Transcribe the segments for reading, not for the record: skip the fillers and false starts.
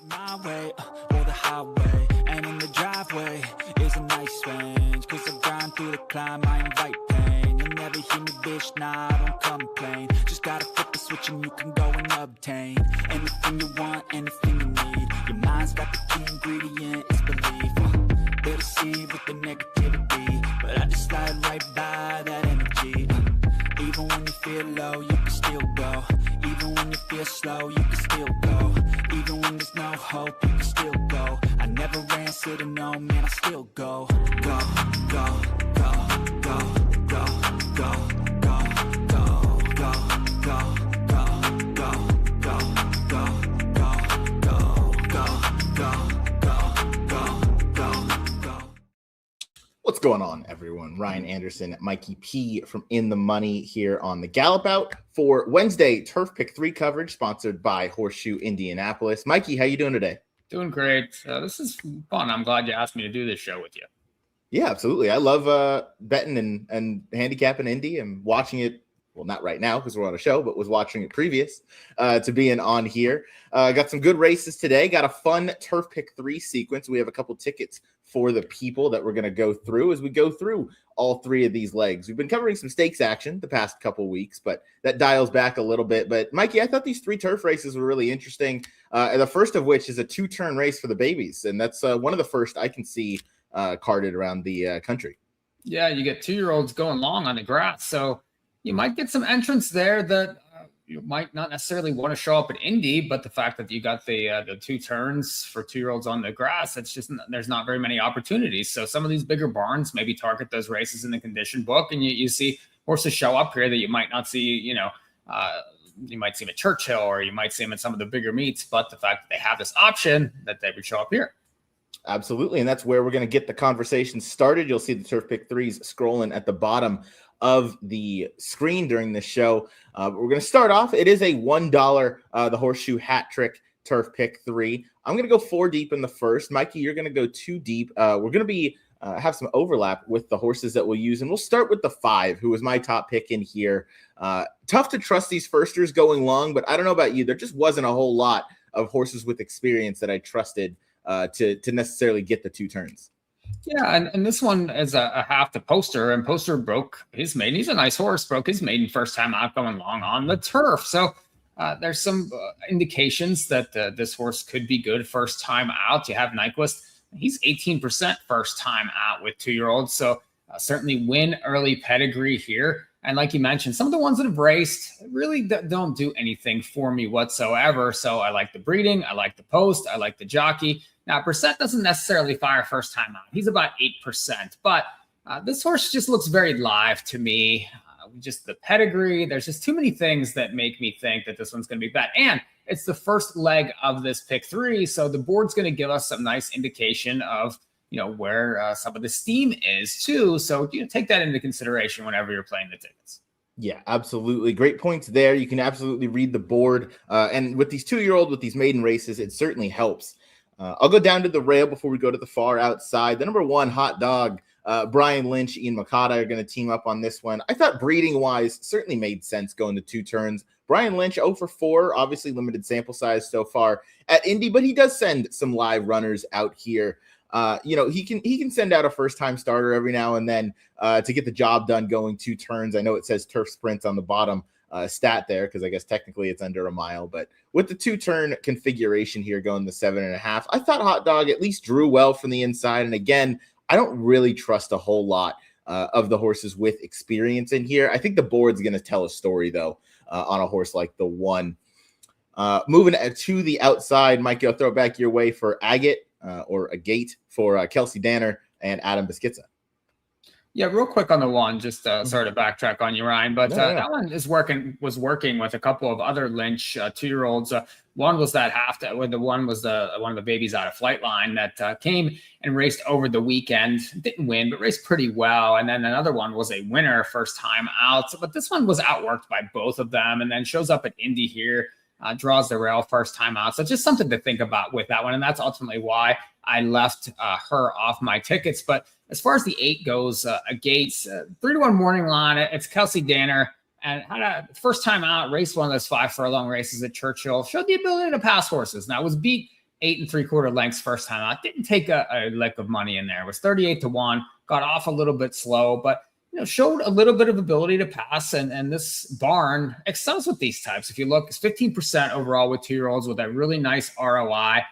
My way, or the highway, and in the driveway is a nice range. Cause I grind through the climb, I invite pain. You'll never hear me, bitch, nah, I don't complain. Just gotta flip the switch and you can go and obtain anything you want, anything you need. Your mind's got the key ingredient, it's belief. They deceive with the negativity, but I just slide right by that energy. Even when you feel low, you can still go. Even when you feel slow, you can still go. Even when there's no hope, you can still go. I never answer to no, man, I still go. Go, go, go, go, go, go, go, go, go, go, go, go, go, go, go. What's going on, everyone? Ryan Anderson, Mikee P from In the Money here on the Gallop Out for Wednesday Turf Pick 3 coverage, sponsored by Horseshoe Indianapolis. Mikey, how you doing today? Doing great. This is fun. I'm glad you asked me to do this show with you. Yeah, absolutely. I love betting and handicapping Indy and watching it. Well, not right now because we're on a show, but was watching it previous to being on here. Got some good races today. Got a fun Turf Pick 3 sequence. We have a couple tickets for the people that we're going to go through as we go through all three of these legs. We've been covering some stakes action the past couple weeks, but that dials back a little bit. But Mikey, I thought these three turf races were really interesting. The first of which is a 2-turn race for the babies. And that's one of the first I can see carded around the country. Yeah, you get 2-year-olds going long on the grass. So you might get some entrants there that you might not necessarily want to show up at Indy, but the fact that you got the 2 turns for 2-year-olds on the grass, it's just there's not very many opportunities. So some of these bigger barns maybe target those races in the condition book, and you see horses show up here that you might not see. You might see them at Churchill, or you might see them in some of the bigger meets. But the fact that they have this option, that they would show up here. Absolutely, and that's where we're going to get the conversation started. You'll see the Turf Pick 3s scrolling at the bottom of the screen during this show. We're going to start off. It is a $1 the Horseshoe Hat Trick Turf Pick 3. I'm going to go 4 deep in the first. Mikey, you're going to go 2 deep. We're going to be have some overlap with the horses that we'll use, and we'll start with the 5, who was my top pick in here. Tough to trust these firsters going long, but I don't know about you. There just wasn't a whole lot of horses with experience that I trusted to necessarily get the 2 turns. Yeah, and this one is a half the Poster, and Poster broke his maiden. He's a nice horse, broke his maiden first time out going long on the turf. So there's some indications that this horse could be good first time out. You have Nyquist. He's 18% first time out with 2-year-olds. So certainly win early pedigree here. And like you mentioned, some of the ones that have raced really don't do anything for me whatsoever. So I like the breeding. I like the post. I like the jockey. Now, Brissett doesn't necessarily fire first time out. He's about 8%. But this horse just looks very live to me. Just the pedigree. There's just too many things that make me think that this one's going to be bad. And it's the first leg of this pick 3. So the board's going to give us some nice indication of where some of the steam is too. So take that into consideration whenever you're playing the tickets. Yeah, absolutely. Great points there. You can absolutely read the board. And with these 2-year-old, with these maiden races, it certainly helps. I'll go down to the rail before we go to the far outside. The number 1 hot dog, Brian Lynch, Ian Makata are going to team up on this one. I thought breeding-wise certainly made sense going to 2 turns. Brian Lynch, 0 for 4, obviously limited sample size so far at Indy, but he does send some live runners out here. He can send out a first-time starter every now and then to get the job done going 2 turns. I know it says turf sprints on the bottom stat there because I guess technically it's under a mile, but with the 2-turn configuration here going the 7.5, I thought Hot Dog at least drew well from the inside. And again, I don't really trust a whole lot of the horses with experience in here. I think the board's going to tell a story though on a horse like the 1. Moving to the outside, Mike, I'll throw it back your way for Agate or a gate for Kelsey Danner and Adam Beschizza. Yeah, real quick on the 1, just sort of backtrack on you, Ryan. But that one was working with a couple of other Lynch 2-year-olds. One was that the one was one of the babies out of Flightline that came and raced over the weekend. Didn't win, but raced pretty well. And then another one was a winner first time out. But this one was outworked by both of them, and then shows up at Indy here. Draws the rail first time out. So just something to think about with that one. And that's ultimately why I left her off my tickets. But as far as the 8 goes, a Gates, 3-1 morning line, it's Kelsey Danner. And had a first time out, raced one of those 5 furlong races at Churchill. Showed the ability to pass horses. Now, was beat 8 3/4 lengths first time out. Didn't take a lick of money in there. It was 38-1, got off a little bit slow, but showed a little bit of ability to pass. And this barn excels with these types. If you look, it's 15% overall with 2-year-olds with a really nice ROI.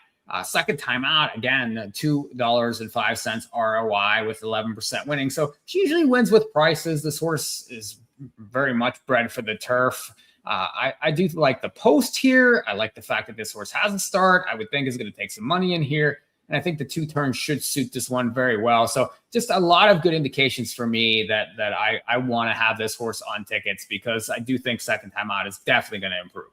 Second time out, again, $2.05 ROI with 11% winning. So she usually wins with prices. This horse is very much bred for the turf. I do like the post here. I like the fact that this horse has a start. I would think is going to take some money in here. And I think the 2 turns should suit this one very well. So just a lot of good indications for me that I want to have this horse on tickets, because I do think second time out is definitely going to improve.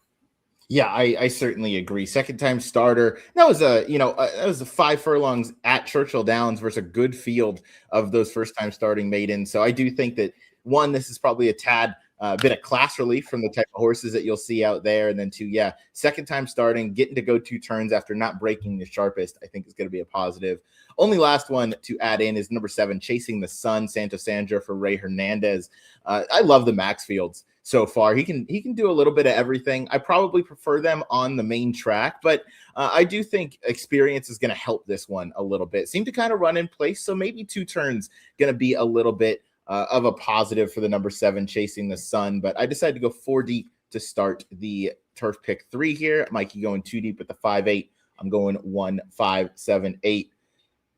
Yeah, I certainly agree. Second time starter. That was a 5 furlongs at Churchill Downs versus a good field of those first time starting maidens. So I do think that, one, this is probably a tad bit of class relief from the type of horses that you'll see out there. And then 2, second time starting, getting to go 2 turns after not breaking the sharpest, I think is going to be a positive. Only last one to add in is number 7, Chasing the Sun, Santo Sandra for Ray Hernandez. I love the Maxfields so far. He can do a little bit of everything. I probably prefer them on the main track, but I do think experience is going to help this one a little bit. Seem to kind of run in place, so maybe 2 turns going to be a little bit of a positive for the number 7, Chasing the Sun. But I decided to go 4 deep to start the turf pick 3 here. Mikey going 2 deep with the 5-8. I'm going 1, 5, 7, 8.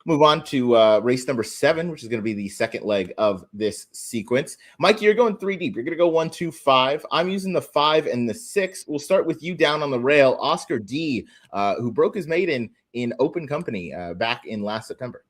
Move on to race number 7, which is going to be the second leg of this sequence. Mikey, you're going 3 deep. You're going to go 1, 2, 5. I'm using the 5 and the 6. We'll start with you down on the rail, Oscar D, who broke his maiden in open company back in last September.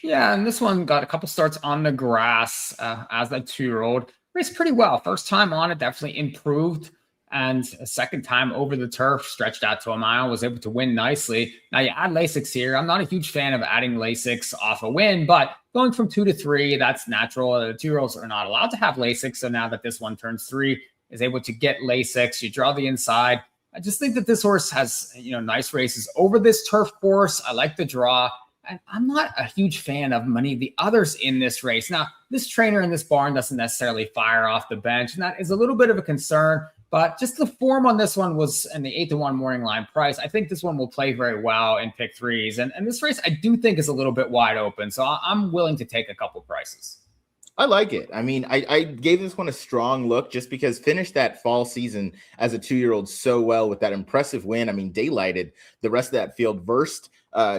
Yeah, and this one got a couple starts on the grass as a 2-year-old. Raced pretty well. First time on it, definitely improved. And a second time over the turf, stretched out to a mile, was able to win nicely. Now you add Lasix here. I'm not a huge fan of adding Lasix off a win, but going from 2 to 3, that's natural. The 2-year-olds are not allowed to have Lasix. So now that this one turns 3, is able to get Lasix. You draw the inside. I just think that this horse has, nice races over this turf course. I like the draw. And I'm not a huge fan of many of the others in this race. Now, this trainer in this barn doesn't necessarily fire off the bench, and that is a little bit of a concern. But just the form on this one was in the 8-1 morning line price. I think this one will play very well in pick 3s. And this race, I do think, is a little bit wide open. So I'm willing to take a couple prices. I like it. I mean, I gave this one a strong look just because finished that fall season as a 2-year-old so well with that impressive win. I mean, daylighted the rest of that field. Versed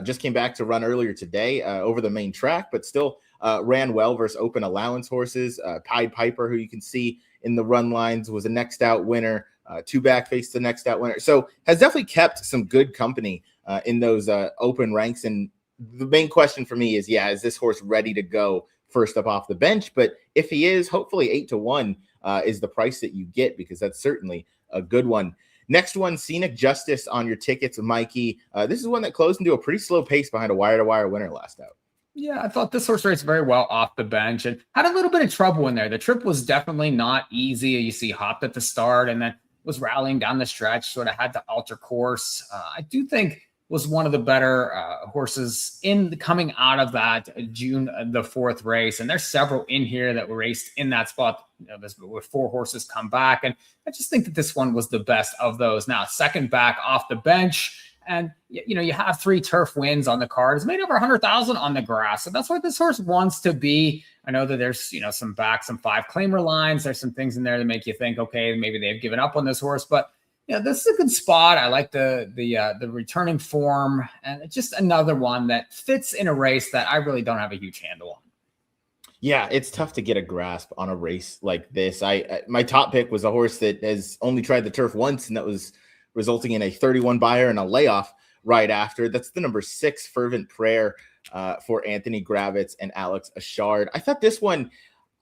just came back to run earlier today over the main track, but still ran well versus open allowance horses. Pied Piper, who you can see in the run lines, was a next out winner. 2 back faced the next out winner. So has definitely kept some good company in those open ranks. And the main question for me is, is this horse ready to go first up off the bench? But if he is, hopefully 8-1 is the price that you get, because that's certainly a good one. Next one, Scenic Justice on your tickets, Mikey. This is one that closed into a pretty slow pace behind a wire-to-wire winner last out. Yeah, I thought this horse raced very well off the bench and had a little bit of trouble in there. The trip was definitely not easy. You see hopped at the start and then was rallying down the stretch, sort of had to alter course. I do think was one of the better horses in coming out of that June the 4th race. And there's several in here that were raced in that spot. With 4 horses come back. And I just think that this one was the best of those. Now, second back off the bench. And, you have 3 turf wins on the card. It's made over 100,000 on the grass. So that's where this horse wants to be. I know that there's, some 5 claimer lines. There's some things in there that make you think, okay, maybe they've given up on this horse. But, this is a good spot. I like the returning form. And it's just another one that fits in a race that I really don't have a huge handle on. Yeah, it's tough to get a grasp on a race like this. My top pick was a horse that has only tried the turf once, and that was resulting in a 31 buyer and a layoff right after. That's the number 6, Fervent Prayer, for Anthony Gravitz and Alex Ashard. I thought this one,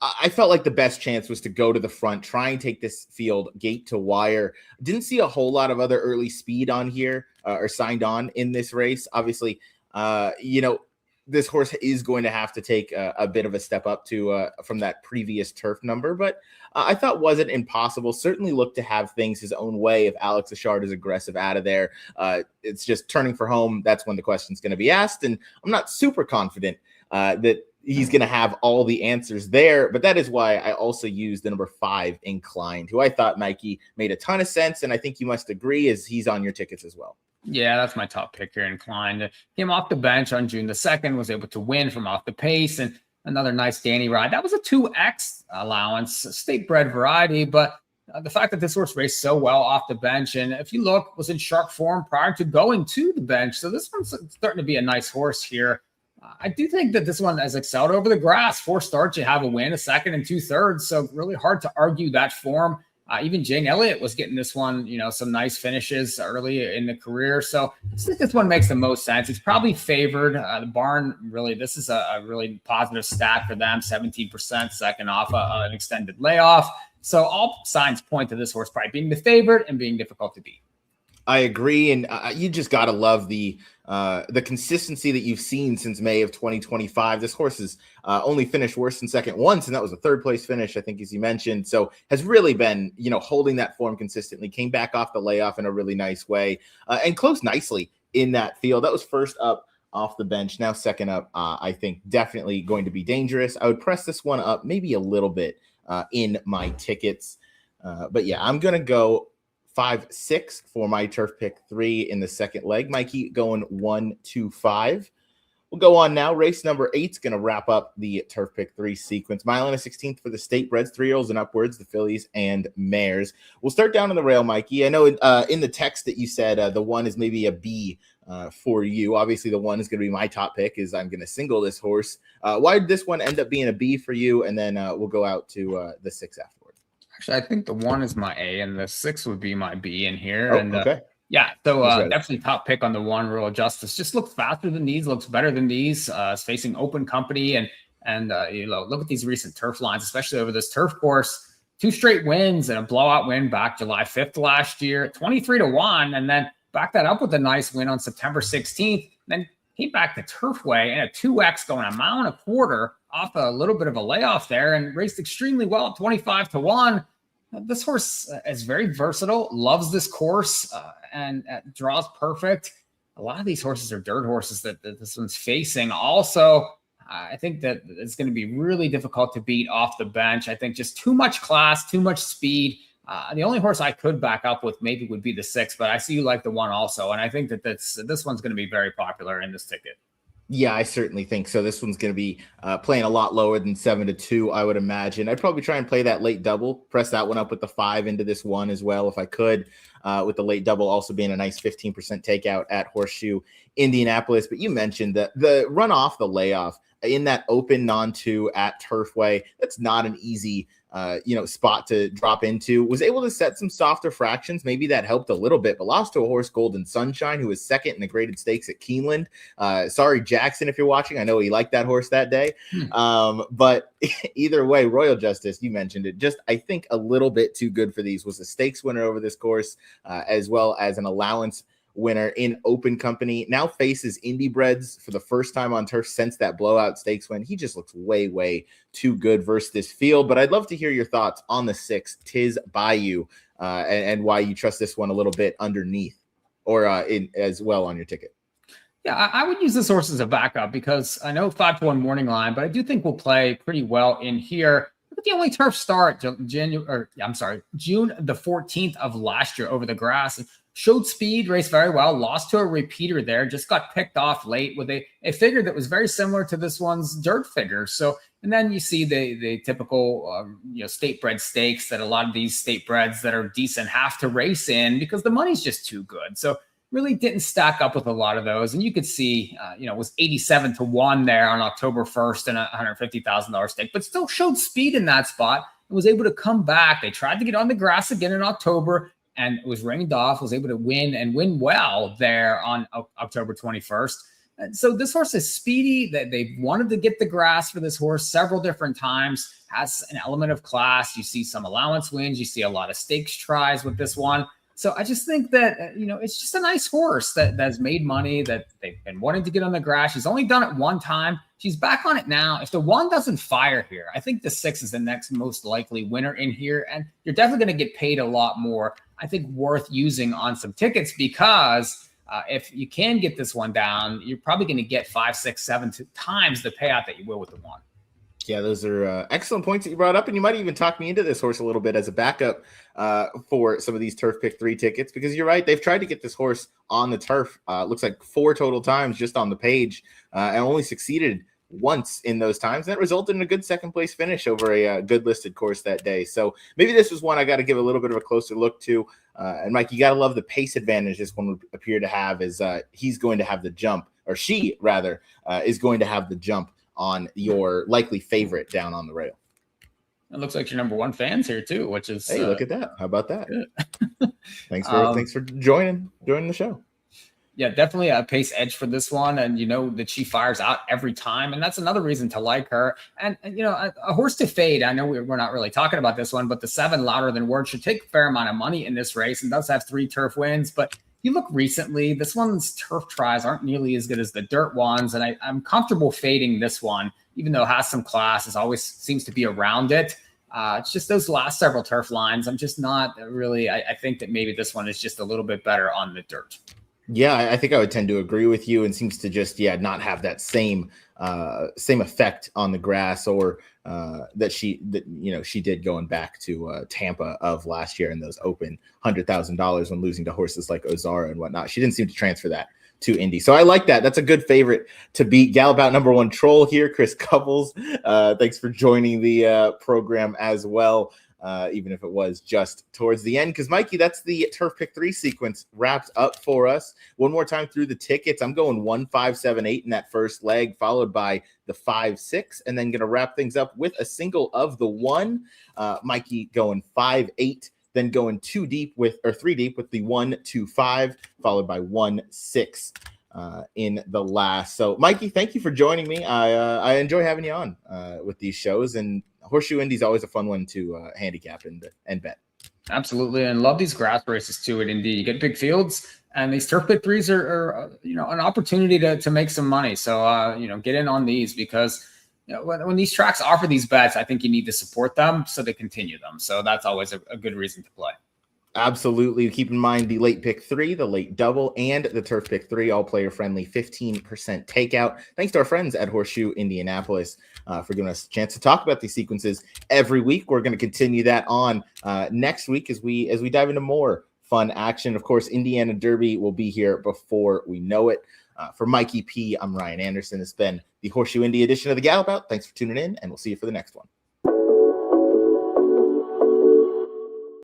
I felt like the best chance was to go to the front, try and take this field gate to wire. Didn't see a whole lot of other early speed on here or signed on in this race. Obviously, this horse is going to have to take a bit of a step up to from that previous turf number, but I thought wasn't impossible. Certainly looked to have things his own way if Alex Ashard is aggressive out of there. It's just turning for home. That's when the question's going to be asked, and I'm not super confident that he's going to have all the answers there, but that is why I also used the number 5, Inclined, who I thought, Mikey, made a ton of sense, and I think you must agree, as he's on your tickets as well. Yeah, that's my top pick here. Inclined. Came off the bench on June the 2nd, was able to win from off the pace, and another nice Danny ride. That was a 2X allowance, state bred variety, but the fact that this horse raced so well off the bench, and if you look, was in sharp form prior to going to the bench. So this one's starting to be a nice horse here. I do think that this one has excelled over the grass. 4 starts, you have a win, a second and 2/3. So really hard to argue that form. Even Jane Elliott was getting this one, some nice finishes early in the career. So I think this one makes the most sense. It's probably favored. The barn, really, this is a really positive stat for them, 17% second off an extended layoff. So all signs point to this horse probably being the favorite and being difficult to beat. I agree, and you just got to love the consistency that you've seen since May of 2025. This horse has only finished worse than second once, and that was a 3rd place finish, I think, as you mentioned. So has really been, holding that form consistently. Came back off the layoff in a really nice way, and closed nicely in that field. That was first up off the bench. Now second up, I think definitely going to be dangerous. I would press this one up maybe a little bit in my tickets, but yeah, I'm gonna go 5-6 for my turf pick 3 in the second leg. Mikey going 1-2-5. We'll go on now. Race number 8 is going to wrap up the turf pick 3 sequence. Mile and a 16th for the state breds, 3-year-olds and upwards, the fillies and mares. We'll start down on the rail, Mikey. I know in the text that you said the 1 is maybe a B for you. Obviously, the 1 is going to be my top pick, is I'm going to single this horse. Why did this one end up being a B for you? And then we'll go out to the 6 after. Actually, I think the 1 is my A, and the 6 would be my B in here. Okay. Yeah, so definitely top pick on the 1, Royal Justice. Just looks faster than these, looks better than these. It's facing open company, and look at these recent turf lines, especially over this turf course. 2 straight wins and a blowout win back July 5th last year, 23-1, and then back that up with a nice win on September 16th. Then came back the turf way and a 2X going 1.25 miles off a little bit of a layoff there, and raced extremely well at 25-1. This horse is very versatile, loves this course, and draws perfect. A lot of these horses are dirt horses that this one's facing. Also, I think that it's going to be really difficult to beat off the bench. I think just too much class, too much speed. The only horse I could back up with maybe would be the 6, but I see you like the 1 also, and I think that this one's going to be very popular in this ticket. Yeah, I certainly think so. This one's going to be playing a lot lower than 7-2, I would imagine. I'd probably try and play that late double, press that one up with the 5 into this 1 as well if I could, with the late double also being a nice 15% takeout at Horseshoe Indianapolis. But you mentioned that the run off the layoff in that open non-2 at Turfway, that's not an easy spot to drop into. Was able to set some softer fractions. Maybe that helped a little bit, but lost to a horse, Golden Sunshine, who was second in the graded stakes at Keeneland. Sorry, Jackson, if you're watching. I know he liked that horse that day. But either way, Royal Justice, you mentioned it, just I think a little bit too good for these. Was a stakes winner over this course, as well as an allowance winner in open company. Now faces Indy Breds for the first time on turf since that blowout stakes win. He just looks way too good versus this field. But I'd love to hear your thoughts on the 6 Tiz Bayou and why you trust this one a little bit underneath or as well on your ticket. Yeah, I would use this horse as a backup because I know 5-1 morning line, but I do think we'll play pretty well in here. Look at the only turf start, June the 14th of last year over the grass. Showed speed, raced very well, lost to a repeater there, just got picked off late with a figure that was very similar to this one's dirt figure. So, and then you see the typical, state bred stakes that a lot of these state breds that are decent have to race in because the money's just too good. So really didn't stack up with a lot of those. And you could see, it was 87-1 there on October 1st and a $150,000 stake, but still showed speed in that spot and was able to come back. They tried to get on the grass again in October, and it was rained off, was able to win and win well there on October 21st. And so this horse is speedy. That they wanted to get the grass for this horse several different times, has an element of class. You see some allowance wins. You see a lot of stakes tries with this one. So I just think that, it's just a nice horse that's made money, that they've been wanting to get on the grass. She's only done it one time. She's back on it now. If the 1 doesn't fire here, I think the 6 is the next most likely winner in here. And you're definitely going to get paid a lot more. I think worth using on some tickets because if you can get this one down, you're probably going to get 5, 6, 7 times the payout that you will with the 1. Yeah, those are excellent points that you brought up, and you might even talk me into this horse a little bit as a backup for some of these Turf Pick 3 tickets, because you're right, they've tried to get this horse on the turf. Looks like 4 total times just on the page, and only succeeded once in those times. That resulted in a good second place finish over a good listed course that day. So maybe this was one I got to give a little bit of a closer look to. And Mike, you got to love the pace advantage this one would appear to have, is he's going to have the jump, or she rather is going to have the jump on your likely favorite down on the rail. It looks like your number 1 fans here too, which is hey, look at that. How about that? thanks for joining the show. Yeah, definitely a pace edge for this one. And you know that she fires out every time. And that's another reason to like her. And you know, a horse to fade. I know we're not really talking about this one, but the 7 Louder Than Words should take a fair amount of money in this race and does have 3 turf wins. But you look recently, this one's turf tries aren't nearly as good as the dirt ones. And I'm comfortable fading this one, even though it has some class. It always seems to be around it. It's just those last several turf lines. I'm just not really, I think that maybe this one is just a little bit better on the dirt. Yeah, I think I would tend to agree with you, and seems to just not have that same effect on the grass, or that she did going back to Tampa of last year in those open $100,000 when losing to horses like Ozara and whatnot. She didn't seem to transfer that to Indy. So I like that. That's a good favorite to beat. Gallop Out number 1 troll here, Chris Couples. Thanks for joining the program as well. Even if it was just towards the end, because Mikey, that's the Turf Pick 3 sequence wrapped up for us. One more time through the tickets. I'm going 1, 5, 7, 8 in that first leg, followed by the 5, 6, and then going to wrap things up with a single of the 1. Mikey going 5, 8, then going 3 deep with the 1, 2, 5, followed by 1, 6 in the last. So Mikey, thank you for joining me. I enjoy having you on with these shows, and Horseshoe Indy is always a fun one to handicap and bet. Absolutely, and love these grass races too at Indy. You get big fields, and these Turf Pick 3s are an opportunity to make some money. So get in on these, because when these tracks offer these bets, I think you need to support them so they continue them. So that's always a good reason to play. Absolutely. Keep in mind the late pick 3, the late double, and the Turf Pick 3, all player friendly, 15% takeout. Thanks to our friends at Horseshoe Indianapolis for giving us a chance to talk about these sequences every week. We're going to continue that on next week as we dive into more fun action. Of course, Indiana Derby will be here before we know it. For Mikee P, I'm Ryan Anderson. It's been the Horseshoe Indy edition of the Gallop Out. Thanks for tuning in, and we'll see you for the next one.